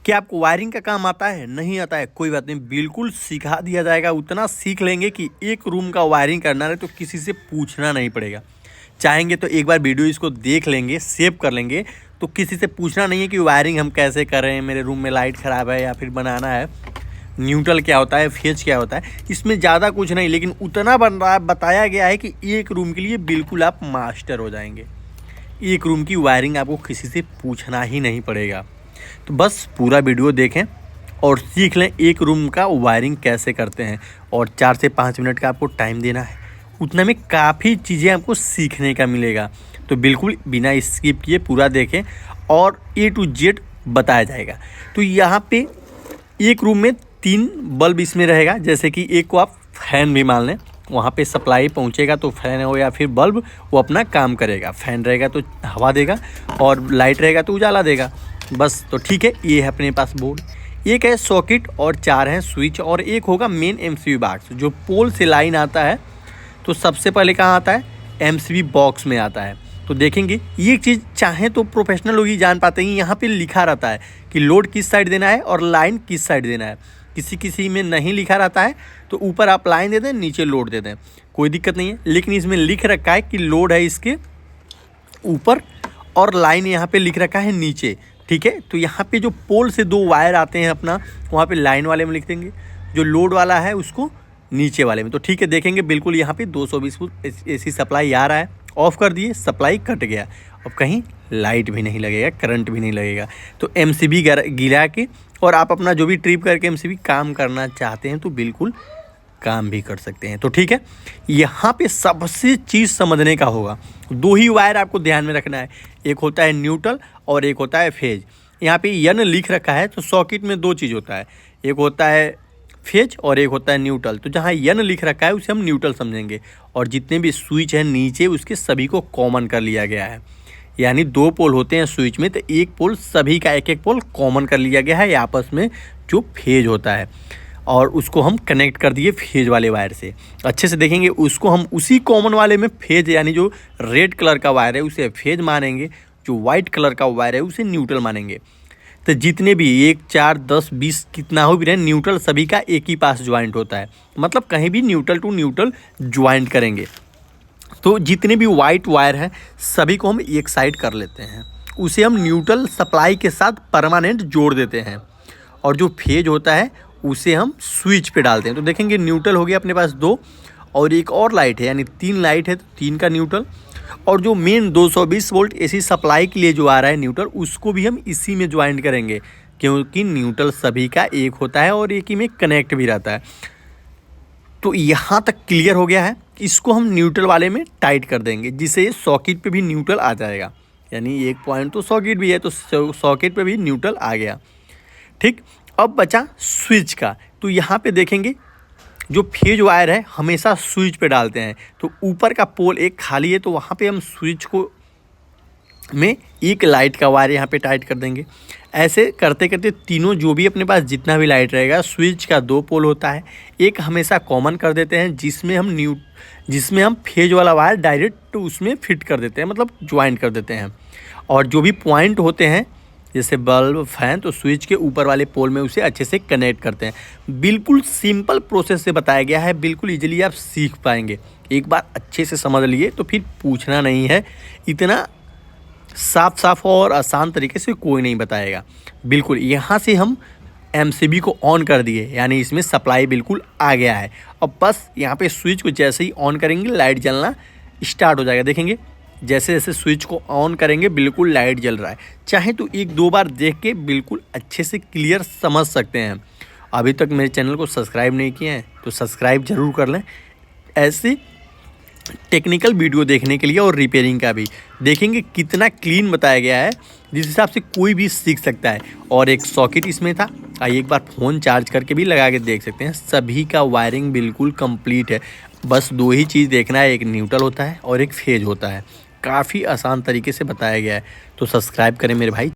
क्या आपको वायरिंग का काम आता है? नहीं आता है, कोई बात नहीं, बिल्कुल सिखा दिया जाएगा। उतना सीख लेंगे कि एक रूम का वायरिंग करना है तो किसी से पूछना नहीं पड़ेगा। चाहेंगे तो एक बार वीडियो इसको देख लेंगे, सेव कर लेंगे, तो किसी से पूछना नहीं है कि वायरिंग हम कैसे कर रहे हैं, मेरे रूम में लाइट ख़राब है या फिर बनाना है, न्यूट्रल क्या होता है, फेज क्या होता है। इसमें ज़्यादा कुछ नहीं, लेकिन उतना बताया गया है कि एक रूम के लिए बिल्कुल आप मास्टर हो जाएंगे। एक रूम की वायरिंग आपको किसी से पूछना ही नहीं पड़ेगा। तो बस पूरा वीडियो देखें और सीख लें एक रूम का वायरिंग कैसे करते हैं। और 4 से 5 मिनट का आपको टाइम देना है, उतने में काफ़ी चीज़ें आपको सीखने का मिलेगा। तो बिल्कुल बिना स्किप किए पूरा देखें और A to Z बताया जाएगा। तो यहाँ पे एक रूम में 3 बल्ब इसमें रहेगा। जैसे कि एक को आप फैन भी मान लें, वहाँ पे सप्लाई पहुँचेगा तो फैन हो या फिर बल्ब वो अपना काम करेगा। फैन रहेगा तो हवा देगा और लाइट रहेगा तो उजाला देगा। बस तो ठीक है, ये है अपने पास बोर्ड। एक है सॉकेट और 4 हैं स्विच और एक होगा मेन MCB बॉक्स। जो पोल से लाइन आता है तो सबसे पहले कहाँ आता है? MCB बॉक्स में आता है। तो देखेंगे ये चीज़ चाहे तो प्रोफेशनल लोग ही जान पाते हैं। यहाँ पे लिखा रहता है कि लोड किस साइड देना है और लाइन किस साइड देना है। किसी किसी में नहीं लिखा रहता है तो ऊपर आप लाइन दे दें, नीचे लोड दे दें, कोई दिक्कत नहीं है। लेकिन इसमें लिख रखा है कि लोड है इसके ऊपर और लाइन यहाँ पे लिख रखा है नीचे। ठीक है, तो यहाँ पे जो पोल से 2 वायर आते हैं अपना, वहाँ पे लाइन वाले में लिख देंगे, जो लोड वाला है उसको नीचे वाले में। तो ठीक है, देखेंगे बिल्कुल यहाँ पे 220 वोल्ट AC सप्लाई आ रहा है। ऑफ़ कर दिए, सप्लाई कट गया। अब कहीं लाइट भी नहीं लगेगा, करंट भी नहीं लगेगा। तो MCB गिरा के और आप अपना जो भी ट्रिप करके MCB काम करना चाहते हैं तो बिल्कुल काम भी कर सकते हैं। तो ठीक है, यहाँ पे सबसे चीज़ समझने का होगा। 2 ही वायर आपको ध्यान में रखना है, एक होता है न्यूट्रल और एक होता है फेज। यहाँ पे यन लिख रखा है तो सॉकेट में 2 चीज़ होता है, एक होता है फेज और एक होता है न्यूट्रल। तो जहाँ यन लिख रखा है उसे हम न्यूट्रल समझेंगे और जितने भी स्विच हैं नीचे उसके सभी को कॉमन कर लिया गया है। यानी 2 पोल होते हैं स्विच में तो एक पोल सभी का एक पोल कॉमन कर लिया गया है आपस में, जो फेज होता है, और उसको हम कनेक्ट कर दिए फेज वाले वायर से। अच्छे से देखेंगे, उसको हम उसी कॉमन वाले में फेज, यानी जो रेड कलर का वायर है उसे फेज मानेंगे, जो वाइट कलर का वायर है उसे न्यूट्रल मानेंगे। तो जितने भी 1, 4, 10, 20 कितना हो भी रहे, न्यूट्रल सभी का एक ही पास ज्वाइंट होता है। मतलब कहीं भी न्यूट्रल टू न्यूट्रल ज्वाइंट करेंगे तो जितने भी वाइट वायर हैं सभी को हम एक साइड कर लेते हैं, उसे हम न्यूट्रल सप्लाई के साथ परमानेंट जोड़ देते हैं। और जो फेज होता है उसे हम स्विच पे डालते हैं। तो देखेंगे न्यूट्रल हो गया अपने पास 2 और एक और लाइट है, यानी 3 लाइट है तो 3 का न्यूट्रल। और जो मेन 220 वोल्ट AC सप्लाई के लिए जो आ रहा है न्यूट्रल, उसको भी हम इसी में ज्वाइंट करेंगे, क्योंकि न्यूट्रल सभी का एक होता है और एक ही में कनेक्ट भी रहता है। तो यहाँ तक क्लियर हो गया है। इसको हम न्यूट्रल वाले में टाइट कर देंगे, जिससे सॉकेट पे भी न्यूट्रल आ जाएगा। यानी एक पॉइंट तो सॉकेट भी है तो सॉकेट पे भी न्यूट्रल आ गया। ठीक, अब बचा स्विच का। तो यहाँ पे देखेंगे जो फेज वायर है हमेशा स्विच पे डालते हैं। तो ऊपर का पोल एक खाली है तो वहाँ पे हम स्विच को में एक लाइट का वायर यहाँ पे टाइट कर देंगे। ऐसे करते करते तीनों जो भी अपने पास जितना भी लाइट रहेगा, स्विच का 2 पोल होता है, एक हमेशा कॉमन कर देते हैं जिसमें हम फेज वाला वायर डायरेक्ट उसमें फिट कर देते हैं, मतलब ज्वाइंट कर देते हैं। और जो भी पॉइंट होते हैं जैसे बल्ब, फैन, तो स्विच के ऊपर वाले पोल में उसे अच्छे से कनेक्ट करते हैं। बिल्कुल सिंपल प्रोसेस से बताया गया है, बिल्कुल इजीली आप सीख पाएंगे। एक बार अच्छे से समझ लिए तो फिर पूछना नहीं है। इतना साफ और आसान तरीके से कोई नहीं बताएगा। बिल्कुल यहाँ से हम MCB को ऑन कर दिए, यानी इसमें सप्लाई बिल्कुल आ गया है। अब बस यहाँ पे स्विच को जैसे ही ऑन करेंगे लाइट जलना स्टार्ट हो जाएगा। देखेंगे जैसे जैसे स्विच को ऑन करेंगे बिल्कुल लाइट जल रहा है। चाहे तो 1-2 बार देख के बिल्कुल अच्छे से क्लियर समझ सकते हैं। अभी तक मेरे चैनल को सब्सक्राइब नहीं किए हैं तो सब्सक्राइब ज़रूर कर लें, ऐसे टेक्निकल वीडियो देखने के लिए। और रिपेयरिंग का भी देखेंगे कितना क्लीन बताया गया है, जिस हिसाब से कोई भी सीख सकता है। और एक सॉकेट इसमें था, आइए एक बार फ़ोन चार्ज करके भी लगा के देख सकते हैं। सभी का वायरिंग बिल्कुल कंप्लीट है। बस 2 ही चीज़ देखना है, एक न्यूट्रल होता है और एक फेज होता है। काफ़ी आसान तरीके से बताया गया है। तो सब्सक्राइब करें मेरे भाई।